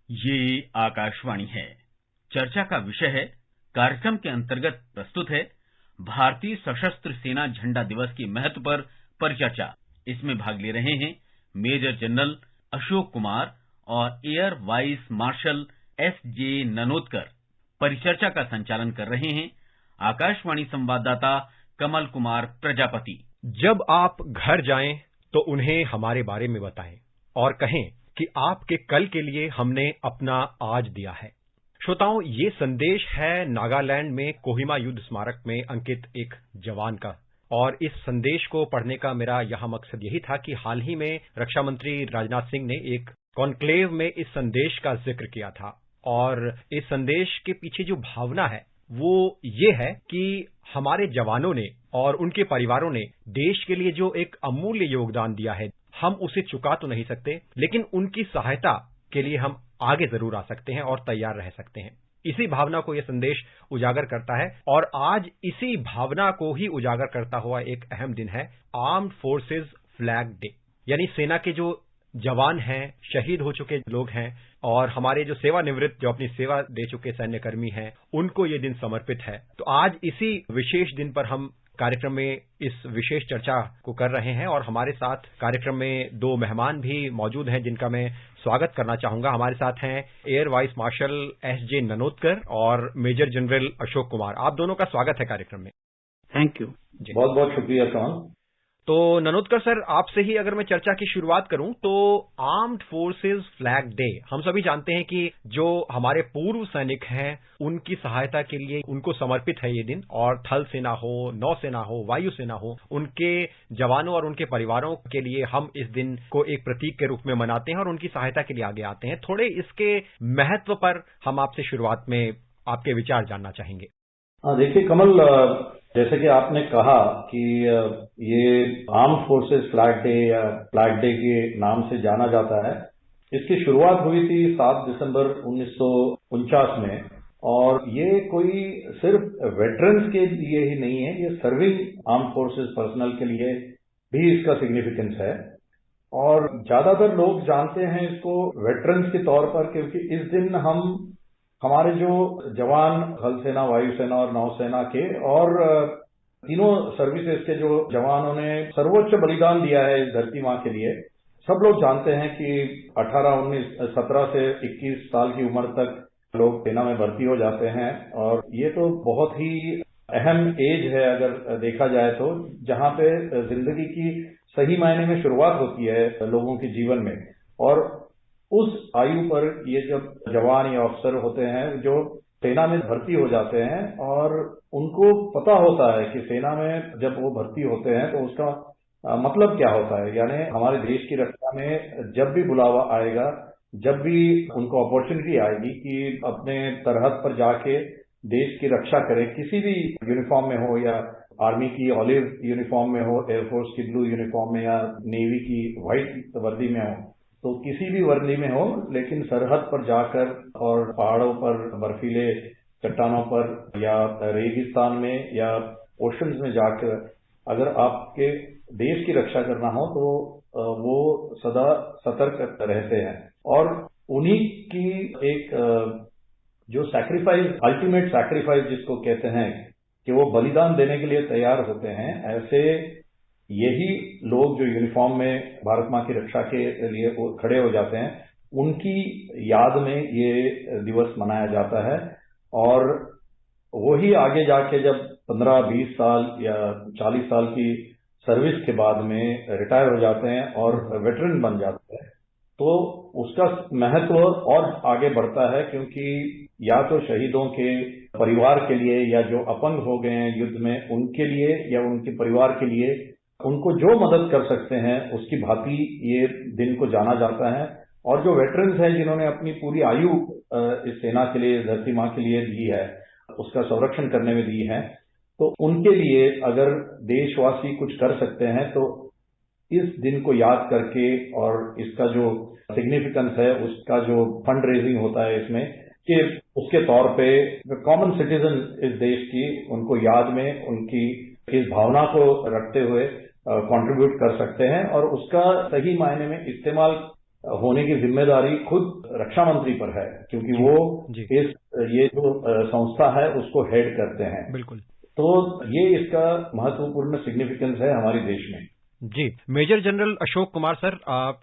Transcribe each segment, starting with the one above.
ये आकाशवाणी है। चर्चा का विषय है, कार्यक्रम के अंतर्गत प्रस्तुत है भारतीय सशस्त्र सेना झंडा दिवस के महत्व पर परिचर्चा। इसमें भाग ले रहे हैं मेजर जनरल अशोक कुमार और एयर वाइस मार्शल S.J. ननोतकर। परिचर्चा का संचालन कर रहे हैं आकाशवाणी संवाददाता कमल कुमार प्रजापति। जब आप घर जाएं तो उन्हें हमारे बारे में बताएं और कहें कि आपके कल के लिए हमने अपना आज दिया है। श्रोताओं, ये संदेश है नागालैंड में कोहिमा युद्ध स्मारक में अंकित एक जवान का, और इस संदेश को पढ़ने का मेरा यहाँ मकसद यही था कि हाल ही में रक्षा मंत्री राजनाथ सिंह ने एक कॉन्क्लेव में इस संदेश का जिक्र किया था, और इस संदेश के पीछे जो भावना है वो ये है कि हमारे जवानों ने और उनके परिवारों ने देश के लिए जो एक अमूल्य योगदान दिया है, हम उसे चुका तो नहीं सकते, लेकिन उनकी सहायता के लिए हम आगे जरूर आ सकते हैं और तैयार रह सकते हैं। इसी भावना को यह संदेश उजागर करता है, और आज इसी भावना को ही उजागर करता हुआ एक अहम दिन है आर्म्ड फोर्सेज फ्लैग डे। यानी सेना के जो जवान हैं, शहीद हो चुके लोग हैं, और हमारे जो सेवानिवृत्त जो अपनी सेवा दे चुके सैन्यकर्मी हैं, उनको ये दिन समर्पित है। तो आज इसी विशेष दिन पर हम कार्यक्रम में इस विशेष चर्चा को कर रहे हैं, और हमारे साथ कार्यक्रम में दो मेहमान भी मौजूद हैं जिनका मैं स्वागत करना चाहूंगा। हमारे साथ हैं एयर वाइस मार्शल S.J. ननोतकर और मेजर जनरल अशोक कुमार। आप दोनों का स्वागत है कार्यक्रम में। Thank you. बहुत बहुत शुक्रिया कमल। तो ननोतकर सर, आपसे ही अगर मैं चर्चा की शुरुआत करूं तो आर्म्ड फोर्सेज फ्लैग डे, हम सभी जानते हैं कि जो हमारे पूर्व सैनिक हैं उनकी सहायता के लिए उनको समर्पित है ये दिन, और थल सेना हो, नौसेना हो, वायुसेना हो, उनके जवानों और उनके परिवारों के लिए हम इस दिन को एक प्रतीक के रूप में मनाते हैं और उनकी सहायता के लिए आगे आते हैं। थोड़े इसके महत्व पर हम आपसे शुरुआत में आपके विचार जानना चाहेंगे। देखिए कमल, जैसे कि आपने कहा कि ये आर्म्ड फोर्सेस फ्लैग डे या फ्लैग डे के नाम से जाना जाता है। इसकी शुरुआत हुई थी 7 दिसंबर 1949 में, और ये कोई सिर्फ वेटरन्स के लिए ही नहीं है, ये सर्विंग आर्म्ड फोर्सेस पर्सनल के लिए भी इसका सिग्निफिकेंस है। और ज्यादातर लोग जानते हैं इसको वेटरन्स के तौर पर, क्योंकि इस दिन हमारे जो जवान थल सेना, वायुसेना और नौसेना के और तीनों सर्विसेज के जो जवानों ने सर्वोच्च बलिदान दिया है इस धरती मां के लिए, सब लोग जानते हैं कि 17 से 21 साल की उम्र तक लोग सेना में भर्ती हो जाते हैं, और ये तो बहुत ही अहम एज है अगर देखा जाए तो, जहां पे जिंदगी की सही मायने में शुरुआत होती है लोगों के जीवन में। और उस आयु पर ये जब जवान या अफसर होते हैं जो सेना में भर्ती हो जाते हैं, और उनको पता होता है कि सेना में जब वो भर्ती होते हैं तो उसका मतलब क्या होता है। यानी हमारे देश की रक्षा में जब भी बुलावा आएगा, जब भी उनको अपॉर्चुनिटी आएगी कि अपने सरहद पर जाके देश की रक्षा करें, किसी भी यूनिफॉर्म में हो, या आर्मी की ऑलिव यूनिफॉर्म में हो, एयरफोर्स की ब्लू यूनिफॉर्म में, या नेवी की व्हाइट वर्दी में हो, तो किसी भी वर्दी में हो, लेकिन सरहद पर जाकर और पहाड़ों पर, बर्फीले चट्टानों पर, या रेगिस्तान में, या ओशंस में जाकर अगर आपके देश की रक्षा करना हो तो वो सदा सतर्क रहते हैं। और उन्हीं की एक जो सैक्रिफाइस, अल्टीमेट सैक्रिफाइस जिसको कहते हैं, कि वो बलिदान देने के लिए तैयार होते हैं, ऐसे यही लोग जो यूनिफॉर्म में भारत मां की रक्षा के लिए खड़े हो जाते हैं, उनकी याद में ये दिवस मनाया जाता है। और वही आगे जाके जब 15-20 साल या 40 साल की सर्विस के बाद में रिटायर हो जाते हैं और वेटरन बन जाते हैं, तो उसका महत्व और आगे बढ़ता है, क्योंकि या तो शहीदों के परिवार के लिए, या जो अपंग हो गए हैं युद्ध में उनके लिए, या उनके परिवार के लिए, उनको जो मदद कर सकते हैं उसकी भांति ये दिन को जाना जाता है। और जो वेटरन्स हैं जिन्होंने अपनी पूरी आयु इस सेना के लिए, धरती मां के लिए दी है, उसका संरक्षण करने में दी है, तो उनके लिए अगर देशवासी कुछ कर सकते हैं तो इस दिन को याद करके, और इसका जो सिग्निफिकेंस है, उसका जो फंड रेजिंग होता है इसमें, कि उसके तौर पे कॉमन सिटीजन इस देश की, उनको याद में उनकी इस भावना को रखते हुए कंट्रीब्यूट कर सकते हैं, और उसका सही मायने में इस्तेमाल होने की जिम्मेदारी खुद रक्षा मंत्री पर है, क्योंकि वो ये जो संस्था है उसको हेड करते हैं। बिल्कुल। तो ये इसका महत्वपूर्ण सिग्निफिकेंस है हमारे देश में। जी, major general Ashok Kumar sir,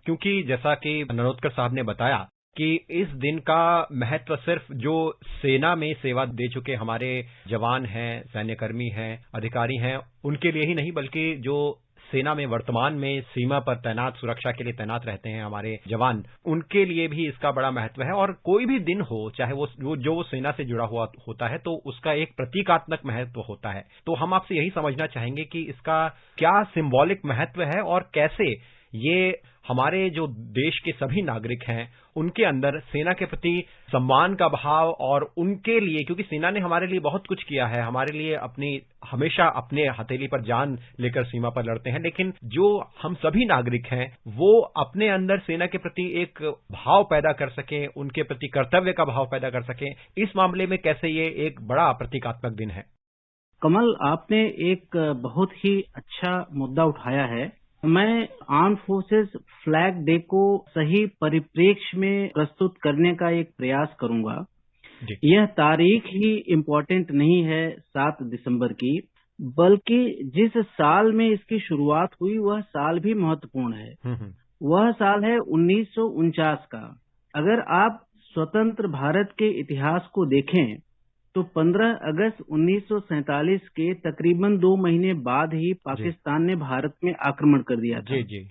क्योंकि जैसा कि नरोत्कर साहब ने बताया कि इस दिन का महत्व सिर्फ जो सेना में सेवा दे चुके हमारे जवान हैं, सैन्यकर्मी हैं, अधिकारी हैं, उनके लिए ही नहीं, बल्कि जो सेना में वर्तमान में सीमा पर तैनात, सुरक्षा के लिए तैनात रहते हैं हमारे जवान, उनके लिए भी इसका बड़ा महत्व है। और कोई भी दिन हो, चाहे वो सेना से जुड़ा हुआ होता है, तो उसका एक प्रतीकात्मक महत्व होता है। तो हम आपसे यही समझना चाहेंगे कि इसका क्या सिंबॉलिक महत्व है और कैसे ये हमारे जो देश के सभी नागरिक हैं उनके अंदर सेना के प्रति सम्मान का भाव, और उनके लिए, क्योंकि सेना ने हमारे लिए बहुत कुछ किया है, हमारे लिए हमेशा अपने हथेली पर जान लेकर सीमा पर लड़ते हैं, लेकिन जो हम सभी नागरिक हैं वो अपने अंदर सेना के प्रति एक भाव पैदा कर सकें, उनके प्रति कर्तव्य का भाव पैदा कर सकें, इस मामले में कैसे ये एक बड़ा प्रतीकात्मक दिन है? कमल, आपने एक बहुत ही अच्छा मुद्दा उठाया है। मैं आर्म्ड फोर्सेस फ्लैग डे को सही परिप्रेक्ष्य में प्रस्तुत करने का एक प्रयास करूंगा। यह तारीख ही इम्पोर्टेंट नहीं है 7 दिसंबर की, बल्कि जिस साल में इसकी शुरुआत हुई वह साल भी महत्वपूर्ण है। वह साल है 1949 का। अगर आप स्वतंत्र भारत के इतिहास को देखें तो 15 अगस्त 1947 के तकरीबन 2 महीने बाद ही पाकिस्तान ने भारत में आक्रमण कर दिया था। जी।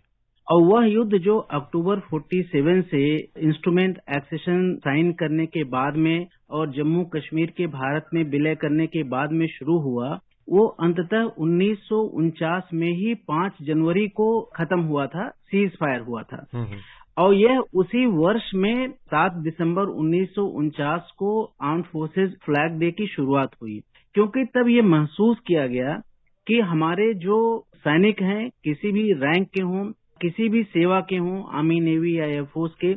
और वह युद्ध जो अक्टूबर 47 से इंस्ट्रूमेंट एक्सेशन साइन करने के बाद में और जम्मू कश्मीर के भारत में विलय करने के बाद में शुरू हुआ, वो अंततः 1949 में ही 5 जनवरी को खत्म हुआ था, सीज फायर हुआ था। और यह उसी वर्ष में 7 दिसंबर 1949 को आर्म्ड फोर्सेस फ्लैग डे की शुरुआत हुई, क्योंकि तब ये महसूस किया गया कि हमारे जो सैनिक हैं, किसी भी रैंक के हों, किसी भी सेवा के हों, आर्मी, नेवी या एयरफोर्स के,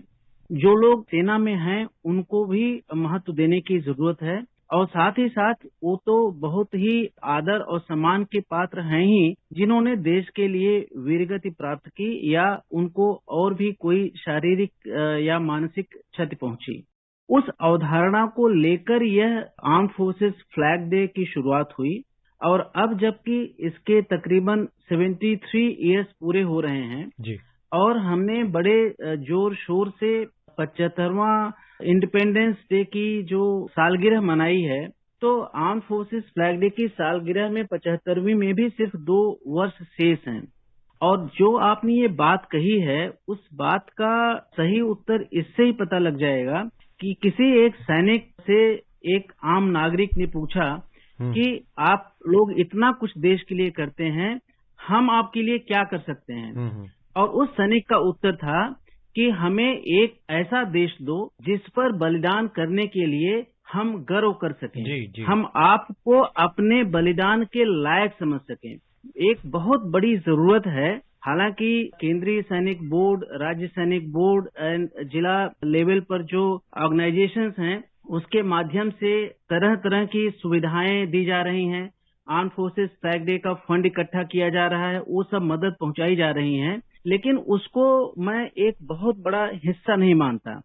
जो लोग सेना में हैं उनको भी महत्व देने की जरूरत है। और साथ ही साथ वो तो बहुत ही आदर और सम्मान के पात्र हैं ही, जिन्होंने देश के लिए वीरगति प्राप्त की या उनको और भी कोई शारीरिक या मानसिक क्षति पहुंची। उस अवधारणा को लेकर यह आर्म्ड फोर्सेस फ्लैग डे की शुरुआत हुई। और अब जबकि इसके तकरीबन 73 इयर्स पूरे हो रहे हैं जी, और हमने बड़े जोर शोर से 75वां इंडिपेंडेंस डे की जो सालगिरह मनाई है, तो आर्म्ड फोर्सेस फ्लैग डे की सालगिरह में 75वीं में भी सिर्फ 2 वर्ष शेष हैं। और जो आपने ये बात कही है, उस बात का सही उत्तर इससे ही पता लग जाएगा कि किसी एक सैनिक से एक आम नागरिक ने पूछा कि आप लोग इतना कुछ देश के लिए करते हैं, हम आपके लिए क्या कर सकते हैं? और उस सैनिक का उत्तर था कि हमें एक ऐसा देश दो जिस पर बलिदान करने के लिए हम गर्व कर सकें। जी। हम आपको अपने बलिदान के लायक समझ सकें। एक बहुत बड़ी जरूरत है। हालांकि केंद्रीय सैनिक बोर्ड, राज्य सैनिक बोर्ड एंड जिला लेवल पर जो ऑर्गेनाइजेशंस हैं, उसके माध्यम से तरह तरह की सुविधाएं दी जा रही हैं। आर्म्ड फोर्सेस फ्लैग डे का फंड इकट्ठा किया जा रहा है, वो सब मदद पहुंचाई जा रही हैं, लेकिन उसको मैं एक बहुत बड़ा हिस्सा नहीं मानता।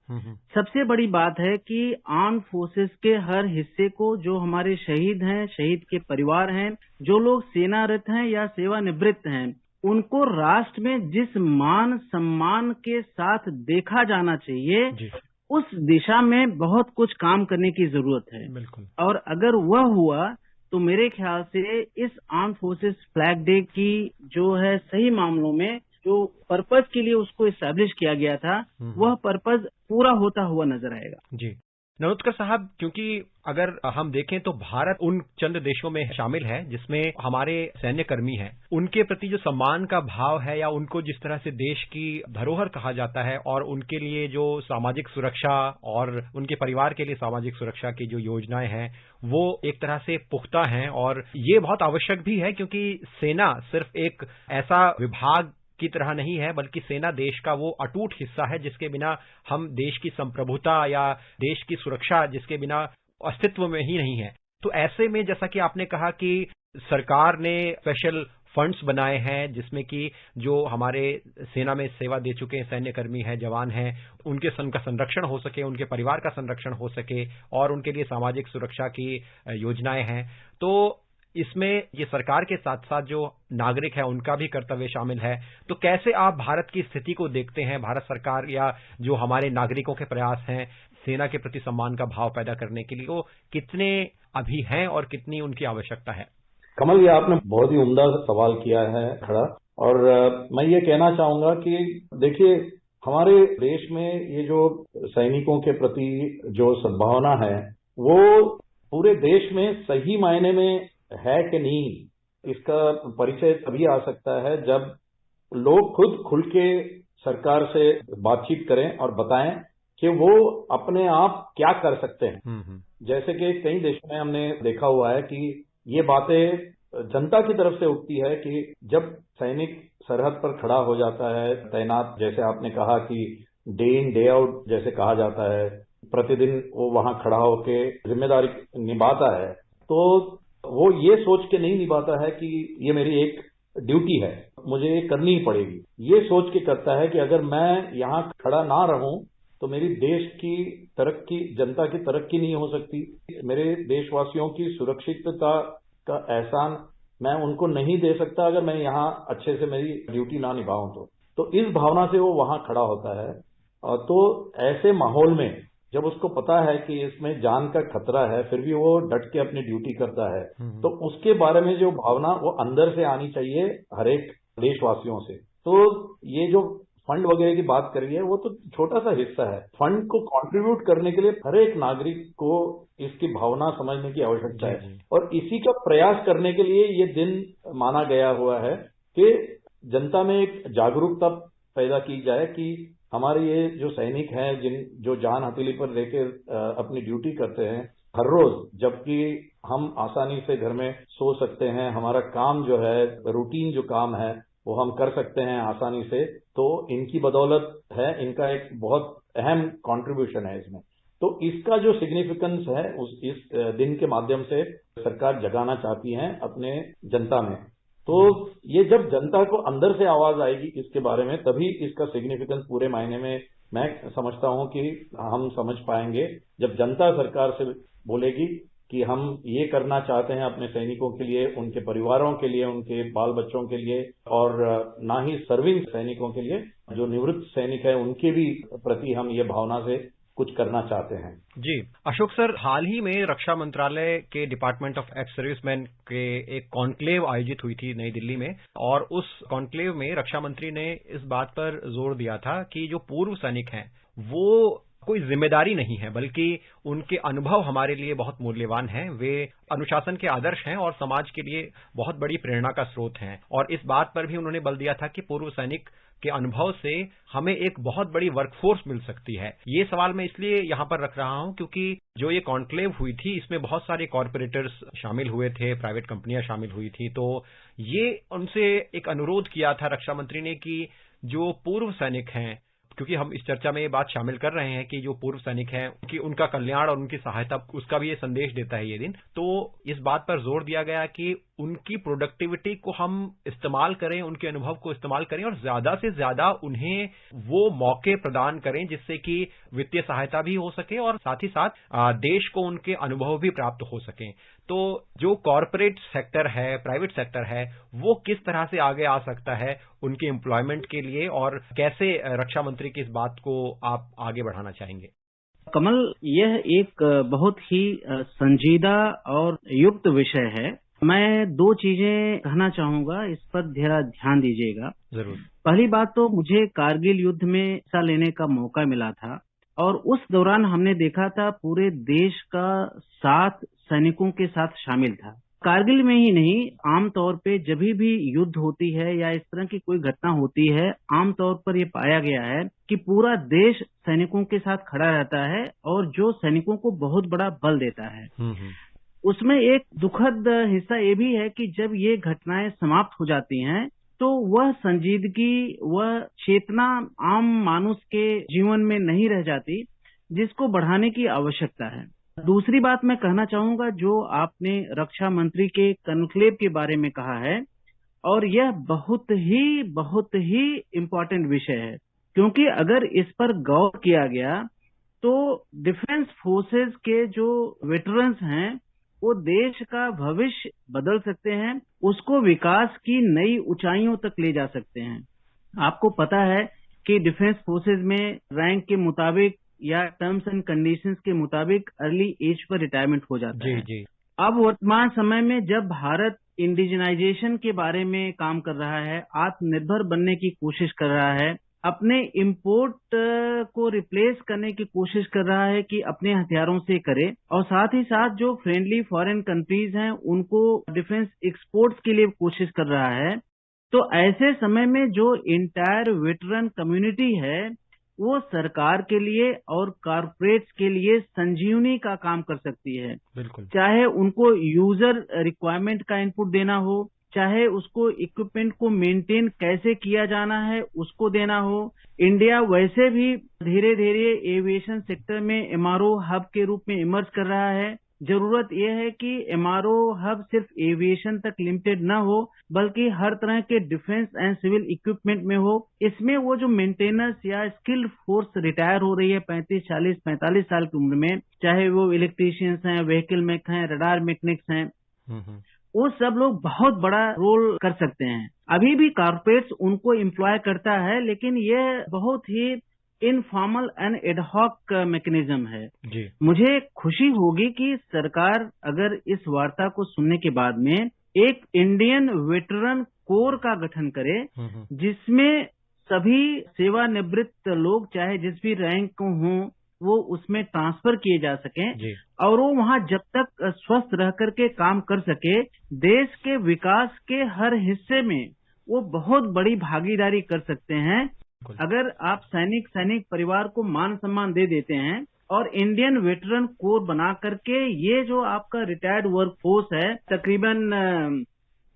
सबसे बड़ी बात है कि आर्म्ड फोर्सेस के हर हिस्से को, जो हमारे शहीद हैं, शहीद के परिवार हैं, जो लोग सेनारत हैं या सेवानिवृत्त हैं, उनको राष्ट्र में जिस मान सम्मान के साथ देखा जाना चाहिए, उस दिशा में बहुत कुछ काम करने की जरूरत है। बिल्कुल। और अगर वह हुआ तो मेरे ख्याल से इस आर्म्ड फोर्सेस फ्लैग डे की जो है सही मामलों में जो पर्पज के लिए उसको इस्टेब्लिश किया गया था, वह पर्पज पूरा होता हुआ नजर आएगा। जी नरोत्कर साहब, क्योंकि अगर हम देखें तो भारत उन चंद देशों में शामिल है जिसमें हमारे सैन्य कर्मी हैं, उनके प्रति जो सम्मान का भाव है या उनको जिस तरह से देश की धरोहर कहा जाता है और उनके लिए जो सामाजिक सुरक्षा और उनके परिवार के लिए सामाजिक सुरक्षा की जो योजनाएं हैं वो एक तरह से पुख्ता हैं। और ये बहुत आवश्यक भी है, क्योंकि सेना सिर्फ एक ऐसा विभाग की तरह नहीं है, बल्कि सेना देश का वो अटूट हिस्सा है जिसके बिना हम देश की संप्रभुता या देश की सुरक्षा जिसके बिना अस्तित्व में ही नहीं है। तो ऐसे में जैसा कि आपने कहा कि सरकार ने स्पेशल फंड्स बनाए हैं जिसमें कि जो हमारे सेना में सेवा दे चुके हैं सैन्यकर्मी हैं, जवान हैं, उनके का संरक्षण हो सके, उनके परिवार का संरक्षण हो सके और उनके लिए सामाजिक सुरक्षा की योजनाएं हैं। तो इसमें ये सरकार के साथ साथ जो नागरिक है उनका भी कर्तव्य शामिल है। तो कैसे आप भारत की स्थिति को देखते हैं, भारत सरकार या जो हमारे नागरिकों के प्रयास हैं सेना के प्रति सम्मान का भाव पैदा करने के लिए, वो कितने अभी हैं और कितनी उनकी आवश्यकता है? कमल, ये आपने बहुत ही उम्दा सवाल किया है खड़ा, और मैं ये कहना चाहूंगा कि देखिए, हमारे देश में ये जो सैनिकों के प्रति जो सद्भावना है वो पूरे देश में सही मायने में है कि नहीं, इसका परिचय तभी आ सकता है जब लोग खुद खुल के सरकार से बातचीत करें और बताएं कि वो अपने आप क्या कर सकते हैं। जैसे कि कई देशों में हमने देखा हुआ है कि ये बातें जनता की तरफ से उठती है कि जब सैनिक सरहद पर खड़ा हो जाता है तैनात, जैसे आपने कहा कि डे इन डे आउट जैसे कहा जाता है, प्रतिदिन वो वहां खड़ा होके जिम्मेदारी निभाता है, तो वो ये सोच के नहीं निभाता है कि ये मेरी एक ड्यूटी है, मुझे ये करनी ही पड़ेगी। ये सोच के करता है कि अगर मैं यहाँ खड़ा ना रहूं तो मेरी देश की तरक्की, जनता की तरक्की नहीं हो सकती, मेरे देशवासियों की सुरक्षितता का एहसान मैं उनको नहीं दे सकता अगर मैं यहाँ अच्छे से मेरी ड्यूटी ना निभाऊं। तो इस भावना से वो वहां खड़ा होता है। तो ऐसे माहौल में जब उसको पता है कि इसमें जान का खतरा है, फिर भी वो डट के अपनी ड्यूटी करता है, तो उसके बारे में जो भावना वो अंदर से आनी चाहिए हर एक देशवासियों से। तो ये जो फंड वगैरह की बात करी है वो तो छोटा सा हिस्सा है। फंड को कंट्रीब्यूट करने के लिए हर एक नागरिक को इसकी भावना समझने की आवश्यकता है, और इसी का प्रयास करने के लिए ये दिन माना गया हुआ है कि जनता में एक जागरूकता पैदा की जाए कि हमारे ये जो सैनिक हैं जो जान हथेली पर लेकर अपनी ड्यूटी करते हैं हर रोज, जबकि हम आसानी से घर में सो सकते हैं, हमारा काम जो है रूटीन जो काम है वो हम कर सकते हैं आसानी से, तो इनकी बदौलत है, इनका एक बहुत अहम कंट्रीब्यूशन है इसमें। तो इसका जो सिग्निफिकेंस है इस दिन के माध्यम से सरकार जगाना चाहती है अपने जनता में। तो ये जब जनता को अंदर से आवाज आएगी इसके बारे में, तभी इसका सिग्निफिकेंस पूरे मायने में मैं समझता हूं कि हम समझ पाएंगे। जब जनता सरकार से बोलेगी कि हम ये करना चाहते हैं अपने सैनिकों के लिए, उनके परिवारों के लिए, उनके बाल बच्चों के लिए, और ना ही सर्विंग सैनिकों के लिए, जो निवृत्त सैनिक है उनके भी प्रति हम ये भावना से कुछ करना चाहते हैं। जी अशोक सर, हाल ही में रक्षा मंत्रालय के डिपार्टमेंट ऑफ एक्स सर्विसमैन के एक कॉन्क्लेव आयोजित हुई थी नई दिल्ली में, और उस कॉन्क्लेव में रक्षा मंत्री ने इस बात पर जोर दिया था कि जो पूर्व सैनिक हैं वो कोई जिम्मेदारी नहीं है, बल्कि उनके अनुभव हमारे लिए बहुत मूल्यवान हैं। वे अनुशासन के आदर्श हैं और समाज के लिए बहुत बड़ी प्रेरणा का स्रोत हैं। और इस बात पर भी उन्होंने बल दिया था कि पूर्व सैनिक के अनुभव से हमें एक बहुत बड़ी वर्कफोर्स मिल सकती है। ये सवाल मैं इसलिए यहाँ पर रख रहा हूँ क्योंकि जो ये कॉन्क्लेव हुई थी इसमें बहुत सारे कॉर्पोरेटर्स शामिल हुए थे, प्राइवेट कंपनियां शामिल हुई थी। तो ये उनसे एक अनुरोध किया था रक्षा मंत्री ने कि जो पूर्व सैनिक हैं, क्योंकि हम इस चर्चा में ये बात शामिल कर रहे हैं कि जो पूर्व सैनिक हैं कि उनका कल्याण और उनकी सहायता, उसका भी ये संदेश देता है ये दिन। तो इस बात पर जोर दिया गया कि उनकी प्रोडक्टिविटी को हम इस्तेमाल करें, उनके अनुभव को इस्तेमाल करें और ज्यादा से ज्यादा उन्हें वो मौके प्रदान करें जिससे कि वित्तीय सहायता भी हो सके और साथ ही साथ देश को उनके अनुभव भी प्राप्त हो सकें। तो जो कॉरपोरेट सेक्टर है, प्राइवेट सेक्टर है, वो किस तरह से आगे आ सकता है उनके एम्प्लॉयमेंट के लिए, और कैसे रक्षा मंत्री की इस बात को आप आगे बढ़ाना चाहेंगे? कमल, यह एक बहुत ही संजीदा और युक्त विषय है। मैं दो चीजें कहना चाहूंगा, इस पर जरा ध्यान दीजिएगा। जरूर। पहली बात तो मुझे कारगिल युद्ध में हिस्सा लेने का मौका मिला था, और उस दौरान हमने देखा था पूरे देश का साथ सैनिकों के साथ शामिल था। कारगिल में ही नहीं, आमतौर पे जब भी युद्ध होती है या इस तरह की कोई घटना होती है, आमतौर पर ये पाया गया है कि पूरा देश सैनिकों के साथ खड़ा रहता है और जो सैनिकों को बहुत बड़ा बल देता है। उसमें एक दुखद हिस्सा ये भी है कि जब ये घटनाएं समाप्त हो जाती हैं तो वह संजीदगी, वह चेतना आम मानुष के जीवन में नहीं रह जाती, जिसको बढ़ाने की आवश्यकता है। दूसरी बात मैं कहना चाहूंगा, जो आपने रक्षा मंत्री के कॉन्क्लेव के बारे में कहा है, और यह बहुत ही इम्पोर्टेंट विषय है, क्योंकि अगर इस पर गौर किया गया तो डिफेंस फोर्सेस के जो वेटरन्स हैं वो देश का भविष्य बदल सकते हैं, उसको विकास की नई ऊंचाइयों तक ले जा सकते हैं। आपको पता है कि डिफेंस फोर्सेस में रैंक के मुताबिक या टर्म्स एंड कंडीशंस के मुताबिक अर्ली एज पर रिटायरमेंट हो जाता है। जी। अब वर्तमान समय में जब भारत इंडिजिनाइजेशन के बारे में काम कर रहा है, आत्मनिर्भर बनने की कोशिश कर रहा है, अपने इंपोर्ट को रिप्लेस करने की कोशिश कर रहा है कि अपने हथियारों से करे, और साथ ही साथ जो फ्रेंडली फॉरेन कंट्रीज हैं उनको डिफेंस एक्सपोर्ट्स के लिए कोशिश कर रहा है, तो ऐसे समय में जो इंटायर वेटरन कम्युनिटी है वो सरकार के लिए और कॉर्पोरेट्स के लिए संजीवनी का काम कर सकती है। बिल्कुल। चाहे उनको यूजर रिक्वायरमेंट का इनपुट देना हो, चाहे उसको इक्विपमेंट को मेंटेन कैसे किया जाना है उसको देना हो। इंडिया वैसे भी धीरे धीरे एविएशन सेक्टर में एमआरओ हब के रूप में इमर्ज कर रहा है। जरूरत यह है कि एमआरओ हब सिर्फ एविएशन तक लिमिटेड न हो, बल्कि हर तरह के डिफेंस एंड सिविल इक्विपमेंट में हो। इसमें वो जो मेंटेनेंस या स्किल्ड फोर्स रिटायर हो रही है 35, 40, 45 साल की उम्र में, चाहे वो इलेक्ट्रीशियंस हैं, व्हीकल मैक हैं, रडार मैकेनिक्स हैं, वो सब लोग बहुत बड़ा रोल कर सकते हैं। अभी भी कॉर्पोरेट्स उनको एम्प्लॉय करता है, लेकिन ये बहुत ही इनफॉर्मल एंड एडहॉक मैकेनिज्म है। जी। मुझे खुशी होगी कि सरकार अगर इस वार्ता को सुनने के बाद में एक इंडियन वेटरन कोर का गठन करे, जिसमें सभी सेवानिवृत्त लोग चाहे जिस भी रैंक को हों वो उसमें ट्रांसफर किए जा सकें, और वो वहाँ जब तक स्वस्थ रह करके काम कर सके, देश के विकास के हर हिस्से में वो बहुत बड़ी भागीदारी कर सकते हैं। अगर आप सैनिक परिवार को मान सम्मान दे देते हैं और इंडियन वेटरन कोर बना करके ये जो आपका रिटायर्ड वर्क फोर्स है तकरीबन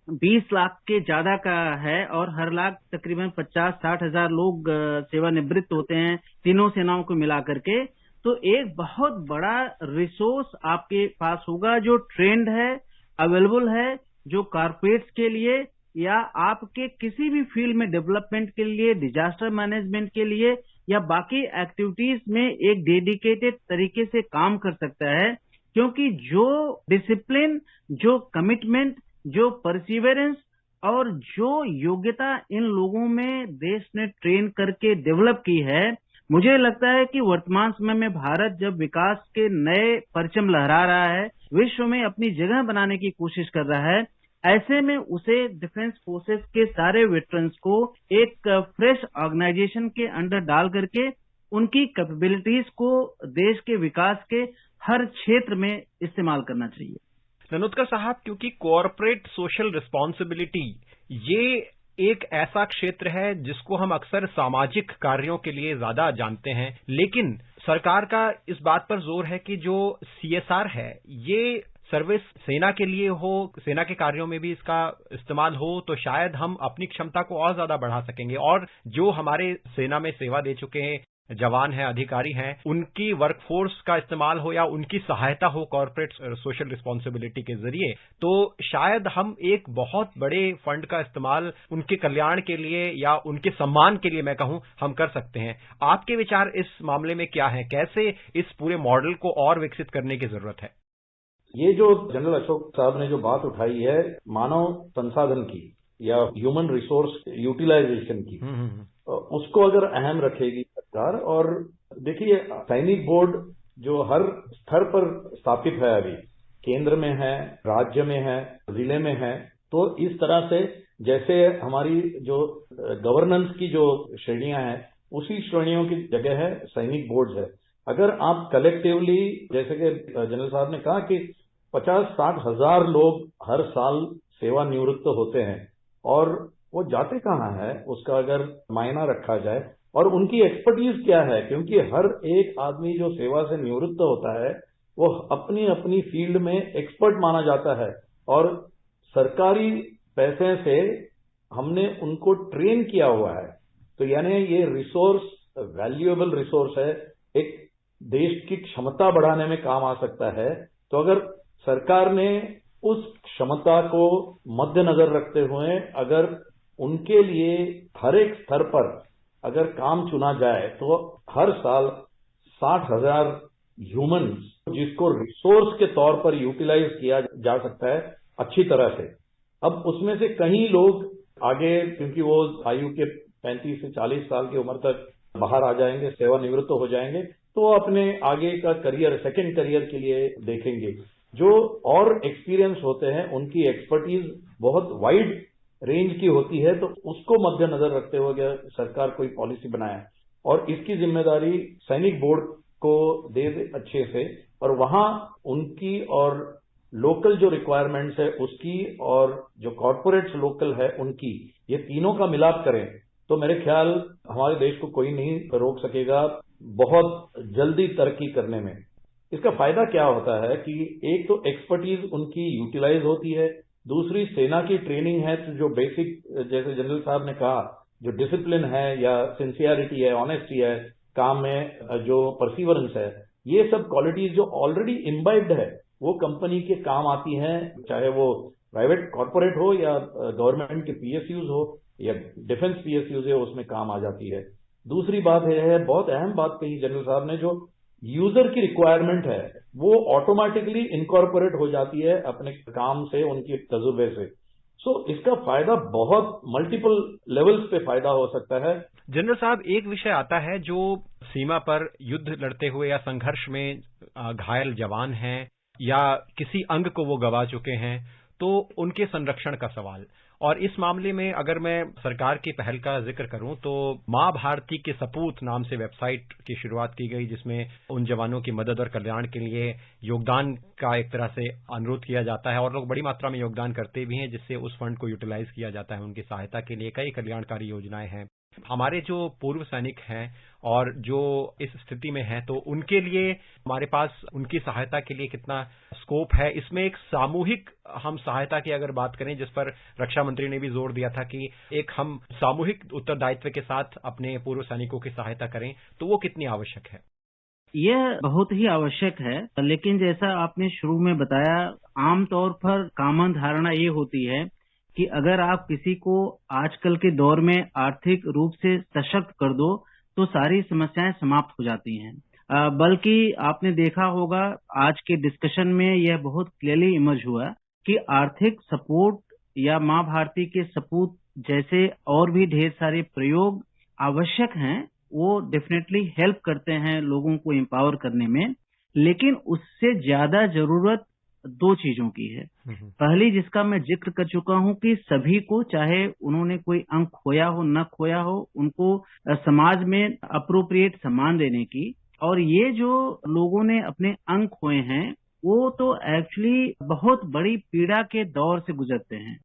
20 लाख के ज्यादा का है, और हर लाख तकरीबन 50-60 हजार लोग सेवानिवृत्त होते हैं तीनों सेनाओं को मिला करके, तो एक बहुत बड़ा रिसोर्स आपके पास होगा जो ट्रेंड है, अवेलेबल है, जो कॉर्पोरेट्स के लिए या आपके किसी भी फील्ड में डेवलपमेंट के लिए, डिजास्टर मैनेजमेंट के लिए या बाकी एक्टिविटीज में एक डेडिकेटेड तरीके से काम कर सकता है। क्योंकि जो डिसिप्लिन, जो कमिटमेंट, जो परसिवरेंस और जो योग्यता इन लोगों में देश ने ट्रेन करके डेवलप की है, मुझे लगता है कि वर्तमान समय में भारत जब विकास के नए परचम लहरा रहा है, विश्व में अपनी जगह बनाने की कोशिश कर रहा है, ऐसे में उसे डिफेंस फोर्सेस के सारे वेटरन्स को एक फ्रेश ऑर्गेनाइजेशन के अंडर डाल करके उनकी कैपेबिलिटीज को देश के विकास के हर क्षेत्र में इस्तेमाल करना चाहिए। ननोत्कर साहब, क्योंकि कॉर्पोरेट सोशल रिस्पॉन्सिबिलिटी ये एक ऐसा क्षेत्र है जिसको हम अक्सर सामाजिक कार्यों के लिए ज्यादा जानते हैं, लेकिन सरकार का इस बात पर जोर है कि जो सीएसआर है ये सर्विस सेना के लिए हो, सेना के कार्यों में भी इसका इस्तेमाल हो, तो शायद हम अपनी क्षमता को और ज्यादा बढ़ा सकेंगे और जो हमारे सेना में सेवा दे चुके हैं जवान हैं, अधिकारी हैं, उनकी वर्कफोर्स का इस्तेमाल हो या उनकी सहायता हो कॉर्पोरेट सोशल रिस्पॉन्सिबिलिटी के जरिए, तो शायद हम एक बहुत बड़े फंड का इस्तेमाल उनके कल्याण के लिए या उनके सम्मान के लिए मैं कहूं हम कर सकते हैं। आपके विचार इस मामले में क्या है? कैसे इस पूरे मॉडल को और विकसित करने की जरूरत है? ये जो जनरल अशोक साहब ने जो बात उठाई है मानव संसाधन की या ह्यूमन रिसोर्स यूटिलाइजेशन की, उसको अगर अहम रखेगी सरकार, और देखिए सैनिक बोर्ड जो हर स्तर पर स्थापित है, अभी केंद्र में है, राज्य में है, जिले में है, तो इस तरह से जैसे हमारी जो गवर्नेंस की जो श्रेणियां हैं उसी श्रेणियों की जगह है सैनिक बोर्ड है। अगर आप कलेक्टिवली, जैसे कि जनरल साहब ने कहा कि 50-60 हजार लोग हर साल सेवानिवृत्त होते हैं और वो जाते कहाँ है उसका अगर मायना रखा जाए और उनकी एक्सपर्टीज क्या है, क्योंकि हर एक आदमी जो सेवा से निवृत्त होता है वो अपनी अपनी फील्ड में एक्सपर्ट माना जाता है और सरकारी पैसे से हमने उनको ट्रेन किया हुआ है। तो यानी ये रिसोर्स वैल्यूएबल रिसोर्स है, एक देश की क्षमता बढ़ाने में काम आ सकता है। तो अगर सरकार ने उस क्षमता को मद्देनजर रखते हुए अगर उनके लिए हर एक स्तर पर अगर काम चुना जाए तो हर साल 60,000 ह्यूमंस जिसको रिसोर्स के तौर पर यूटिलाइज किया जा सकता है अच्छी तरह से। अब उसमें से कई लोग आगे, क्योंकि वो आयु के 35 से 40 साल की उम्र तक बाहर आ जाएंगे, सेवानिवृत्त हो जाएंगे, तो वो अपने आगे का करियर, सेकंड करियर के लिए देखेंगे। जो और एक्सपीरियंस होते हैं उनकी एक्सपर्टीज बहुत वाइड रेंज की होती है, तो उसको मद्देनजर रखते हुए सरकार कोई पॉलिसी बनाए और इसकी जिम्मेदारी सैनिक बोर्ड को दे अच्छे से, और वहां उनकी और लोकल जो रिक्वायरमेंट्स है उसकी और जो कॉर्पोरेट्स लोकल है उनकी, ये तीनों का मिलाप करें तो मेरे ख्याल हमारे देश को कोई नहीं रोक सकेगा बहुत जल्दी तरक्की करने में। इसका फायदा क्या होता है कि एक तो एक्सपर्टीज उनकी यूटिलाइज होती है, दूसरी सेना की ट्रेनिंग है, तो जो बेसिक, जैसे जनरल साहब ने कहा, जो डिसिप्लिन है या सिंसियरिटी है, ऑनेस्टी है, काम में जो परसिवरेंस है, ये सब क्वालिटीज जो ऑलरेडी इम्बाइब्ड है वो कंपनी के काम आती हैं, चाहे वो प्राइवेट कॉर्पोरेट हो या गवर्नमेंट के पीएसयूज हो या डिफेंस पीएसयूज है, उसमें काम आ जाती है। दूसरी बात यह है, बहुत अहम बात कही जनरल साहब ने, जो यूजर की रिक्वायरमेंट है वो ऑटोमेटिकली इनकॉर्पोरेट हो जाती है अपने काम से, उनके तजुर्बे से। सो इसका फायदा बहुत मल्टीपल लेवल्स पे फायदा हो सकता है। जनरल साहब, एक विषय आता है जो सीमा पर युद्ध लड़ते हुए या संघर्ष में घायल जवान हैं या किसी अंग को वो गवा चुके हैं, तो उनके संरक्षण का सवाल। और इस मामले में अगर मैं सरकार की पहल का जिक्र करूं तो मां भारती के सपूत नाम से वेबसाइट की शुरुआत की गई, जिसमें उन जवानों की मदद और कल्याण के लिए योगदान का एक तरह से अनुरोध किया जाता है और लोग बड़ी मात्रा में योगदान करते भी हैं, जिससे उस फंड को यूटिलाइज किया जाता है उनकी सहायता के लिए। कई कल्याणकारी योजनाएं हैं। हमारे जो पूर्व सैनिक हैं और जो इस स्थिति में हैं, तो उनके लिए हमारे पास उनकी सहायता के लिए कितना स्कोप है? इसमें एक सामूहिक हम सहायता की अगर बात करें, जिस पर रक्षा मंत्री ने भी जोर दिया था कि एक हम सामूहिक उत्तरदायित्व के साथ अपने पूर्व सैनिकों की सहायता करें, तो वो कितनी आवश्यक है? यह बहुत ही आवश्यक है, लेकिन जैसा आपने शुरू में बताया, आमतौर पर कॉमन धारणा ये होती है कि अगर आप किसी को आजकल के दौर में आर्थिक रूप से सशक्त कर दो तो सारी समस्याएं समाप्त हो जाती हैं। बल्कि आपने देखा होगा आज के डिस्कशन में यह बहुत क्लियरली इमर्ज हुआ कि आर्थिक सपोर्ट या मां भारती के सपूत जैसे और भी ढेर सारे प्रयोग आवश्यक हैं, वो डेफिनेटली हेल्प करते हैं लोगों को एम्पावर करने में, लेकिन उससे ज्यादा जरूरत दो चीजों की है। पहली, जिसका मैं जिक्र कर चुका हूं कि सभी को, चाहे उन्होंने कोई अंग खोया हो न खोया हो, उनको समाज में अप्रोप्रिएट सम्मान देने की। और ये जो लोगों ने अपने अंग खोए हैं वो तो एक्चुअली बहुत बड़ी पीड़ा के दौर से गुजरते हैं।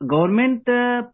Government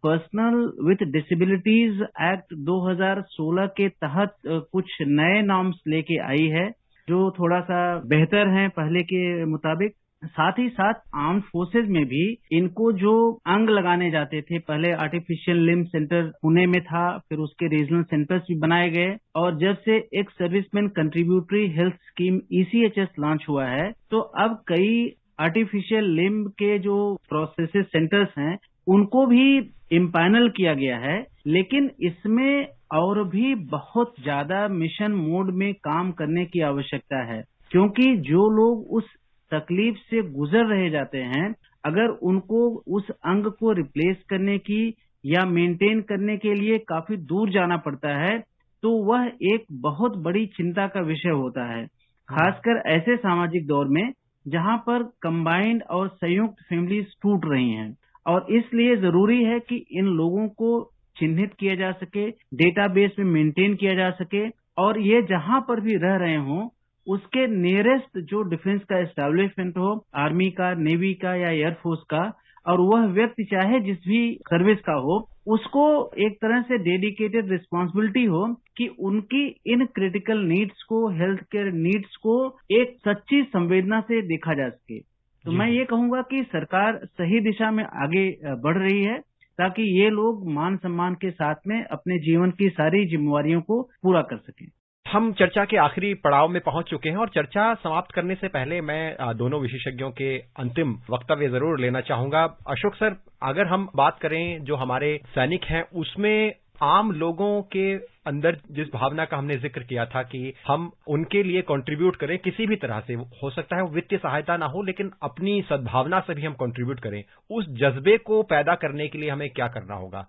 personal with disabilities act 2016 के तहत कुछ नए नॉर्म्स लेके आई है जो थोड़ा सा बेहतर हैं पहले के मुताबिक। साथ ही साथ आर्म्ड फोर्सेज में भी इनको जो अंग लगाने जाते थे, पहले आर्टिफिशियल लिम्ब सेंटर पुणे में था, फिर उसके रीजनल सेंटर्स भी बनाए गए, और जब से एक serviceman contributory health scheme ECHS launch हुआ है, तो अब कई आर्टिफिशियल लिम्ब के जो प्रोसेसेस सेंटर्स हैं उनको भी इम्पैनल किया गया है। लेकिन इसमें और भी बहुत ज्यादा मिशन मोड में काम करने की आवश्यकता है, क्योंकि जो लोग उस तकलीफ से गुजर रहे जाते हैं, अगर उनको उस अंग को रिप्लेस करने की या मेंटेन करने के लिए काफी दूर जाना पड़ता है, तो वह एक बहुत बड़ी चिंता का विषय होता है, खासकर ऐसे सामाजिक दौर में जहां पर कंबाइंड और संयुक्त फैमिलीज टूट रही हैं। और इसलिए जरूरी है कि इन लोगों को चिन्हित किया जा सके, डेटाबेस में मेंटेन किया जा सके, और ये जहां पर भी रह रहे हों उसके नियरेस्ट जो डिफेंस का एस्टैब्लिशमेंट हो, आर्मी का, नेवी का या एयरफोर्स का, और वह व्यक्ति चाहे जिस भी सर्विस का हो, उसको एक तरह से डेडिकेटेड रिस्पांसिबिलिटी हो कि उनकी इन क्रिटिकल नीड्स को, हेल्थ केयर नीड्स को एक सच्ची संवेदना से देखा जा सके। तो मैं ये कहूंगा कि सरकार सही दिशा में आगे बढ़ रही है ताकि ये लोग मान सम्मान के साथ में अपने जीवन की सारी जिम्मेवारियों को पूरा कर सकें। हम चर्चा के आखिरी पड़ाव में पहुंच चुके हैं और चर्चा समाप्त करने से पहले मैं दोनों विशेषज्ञों के अंतिम वक्तव्य जरूर लेना चाहूंगा। अशोक सर, अगर हम बात करें जो हमारे सैनिक हैं उसमें आम लोगों के अंदर जिस भावना का हमने जिक्र किया था कि हम उनके लिए कंट्रीब्यूट करें किसी भी तरह से, हो सकता है वो वित्तीय सहायता ना हो लेकिन अपनी सद्भावना से भी हम कंट्रीब्यूट करें, उस जज्बे को पैदा करने के लिए हमें क्या करना होगा?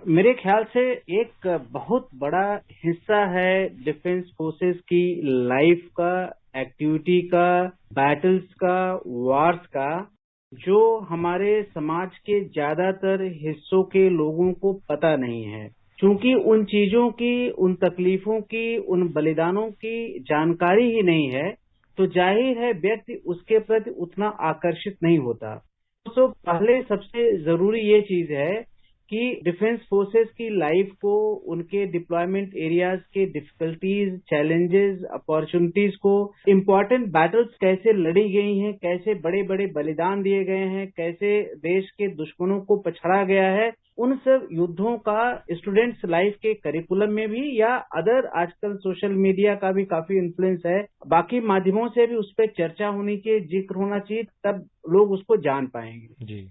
मेरे ख्याल से एक बहुत बड़ा हिस्सा है डिफेंस फोर्सेस की लाइफ का, एक्टिविटी का, बैटल्स का, वार्स का, जो हमारे समाज के ज्यादातर हिस्सों के लोगों को पता नहीं है। क्योंकि उन चीजों की, उन तकलीफों की, उन बलिदानों की जानकारी ही नहीं है, तो जाहिर है व्यक्ति उसके प्रति उतना आकर्षित नहीं होता। तो पहले सबसे जरूरी ये चीज है कि डिफेंस फोर्सेस की लाइफ को, उनके डिप्लॉयमेंट एरियाज के डिफिकल्टीज, चैलेंजेस, अपॉर्चुनिटीज को, इम्पोर्टेंट बैटल्स कैसे लड़ी गई हैं, कैसे बड़े बड़े बलिदान दिए गए हैं, कैसे देश के दुश्मनों को पछाड़ा गया है, उन सब युद्धों का स्टूडेंट्स लाइफ के करिकुलम में भी या अदर, आजकल सोशल मीडिया का भी काफी इन्फ्लुएंस है, बाकी माध्यमों से भी उस पर चर्चा होनी चाहिए, जिक्र होना चाहिए, तब लोग उसको जान पाएंगे। जी।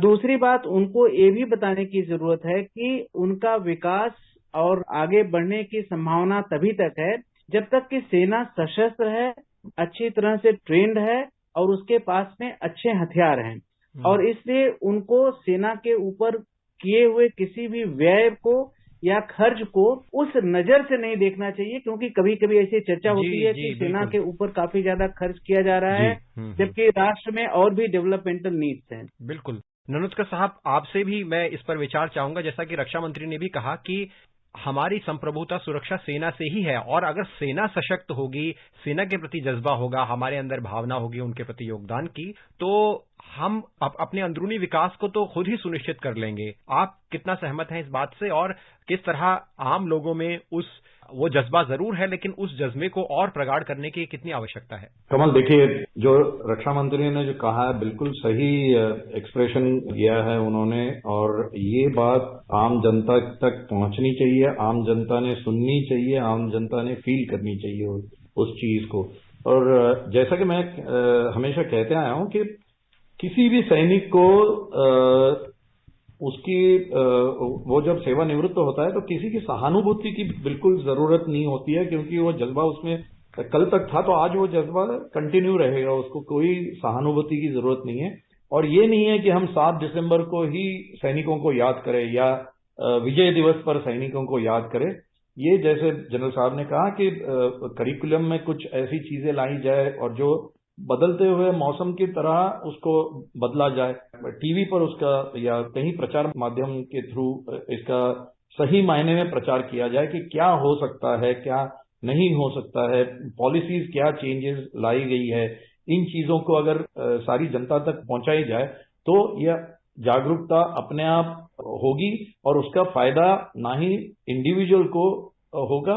दूसरी बात, उनको ये भी बताने की जरूरत है कि उनका विकास और आगे बढ़ने की संभावना तभी तक है जब तक कि सेना सशस्त्र है, अच्छी तरह से ट्रेंड है और उसके पास में अच्छे हथियार हैं। और इसलिए उनको सेना के ऊपर किए हुए किसी भी व्यय को या खर्च को उस नजर से नहीं देखना चाहिए, क्योंकि कभी कभी ऐसी चर्चा होती है कि सेना के ऊपर काफी ज्यादा खर्च किया जा रहा है, जबकि राष्ट्र में और भी डेवलपमेंटल नीड्स हैं। बिल्कुल। ननोत्कर साहब, आपसे भी मैं इस पर विचार चाहूंगा। जैसा कि रक्षा मंत्री ने भी कहा कि हमारी संप्रभुता सुरक्षा सेना से ही है, और अगर सेना सशक्त होगी, सेना के प्रति जज्बा होगा, हमारे अंदर भावना होगी उनके प्रति योगदान की, तो हम अपने अंदरूनी विकास को तो खुद ही सुनिश्चित कर लेंगे। आप कितना सहमत हैं इस बात से, और किस तरह आम लोगों में वो जज्बा जरूर है लेकिन उस जज्बे को और प्रगाढ़ करने की कितनी आवश्यकता है? कमल, देखिए, जो रक्षा मंत्री ने जो कहा है बिल्कुल सही एक्सप्रेशन दिया है उन्होंने, और ये बात आम जनता तक पहुंचनी चाहिए, आम जनता ने सुननी चाहिए, आम जनता ने फील करनी चाहिए उस चीज को। और जैसा कि मैं हमेशा कहते आया हूं कि किसी भी सैनिक को उसकी वो जब सेवानिवृत्त होता है तो किसी की सहानुभूति की बिल्कुल जरूरत नहीं होती है, क्योंकि वो जज्बा उसमें कल तक था तो आज वो जज्बा कंटिन्यू रहेगा, उसको कोई सहानुभूति की जरूरत नहीं है। और ये नहीं है कि हम 7 दिसंबर को ही सैनिकों को याद करें या विजय दिवस पर सैनिकों को याद करें। ये जैसे जनरल साहब ने कहा कि करिकुलम में कुछ ऐसी चीजें लाई जाए और जो बदलते हुए मौसम की तरह उसको बदला जाए, टीवी पर उसका या कहीं प्रचार माध्यम के थ्रू इसका सही मायने में प्रचार किया जाए कि क्या हो सकता है, क्या नहीं हो सकता है, पॉलिसीज क्या चेंजेस लाई गई है। इन चीजों को अगर सारी जनता तक पहुंचाई जाए तो यह जागरूकता अपने आप होगी और उसका फायदा ना ही इंडिविजुअल को होगा,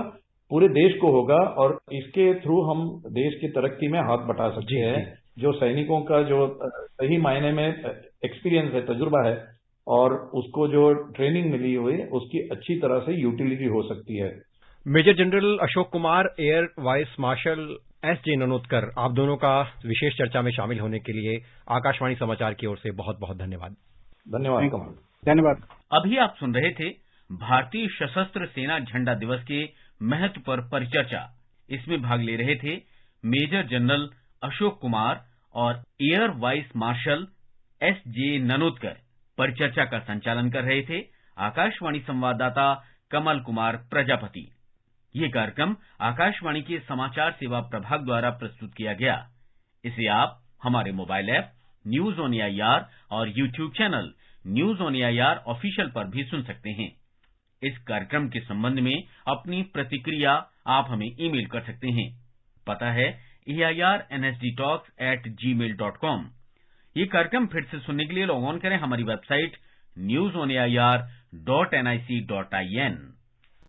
पूरे देश को होगा, और इसके थ्रू हम देश की तरक्की में हाथ बटा सकते हैं। जो सैनिकों का जो सही मायने में एक्सपीरियंस है, तजुर्बा है, और उसको जो ट्रेनिंग मिली हुई है उसकी अच्छी तरह से यूटिलिटी हो सकती है। Major general Ashok Kumar, air vice marshal एस.जे. ननोत्कर, आप दोनों का विशेष चर्चा में शामिल होने के लिए आकाशवाणी समाचार की ओर से बहुत बहुत धन्यवाद। धन्यवाद कमल। धन्यवाद। अभी आप सुन रहे थे भारतीय सशस्त्र सेना झंडा दिवस के महत्व पर परिचर्चा। इसमें भाग ले रहे थे मेजर जनरल अशोक कुमार और एयर वाइस मार्शल एस.जे. ननोत्कर। परिचर्चा का संचालन कर रहे थे आकाशवाणी संवाददाता कमल कुमार प्रजापति। ये कार्यक्रम आकाशवाणी के समाचार सेवा प्रभाग द्वारा प्रस्तुत किया गया। इसे आप हमारे mobile app news on AIR और YouTube channel news on AIR official पर भी सुन सकते हैं। इस कार्यक्रम के संबंध में अपनी प्रतिक्रिया आप हमें ईमेल कर सकते हैं। पता है airnsdtalks@gmail.com। ये कार्यक्रम फिर से सुनने के लिए लॉग ऑन करें हमारी वेबसाइट newsonair.nic.in।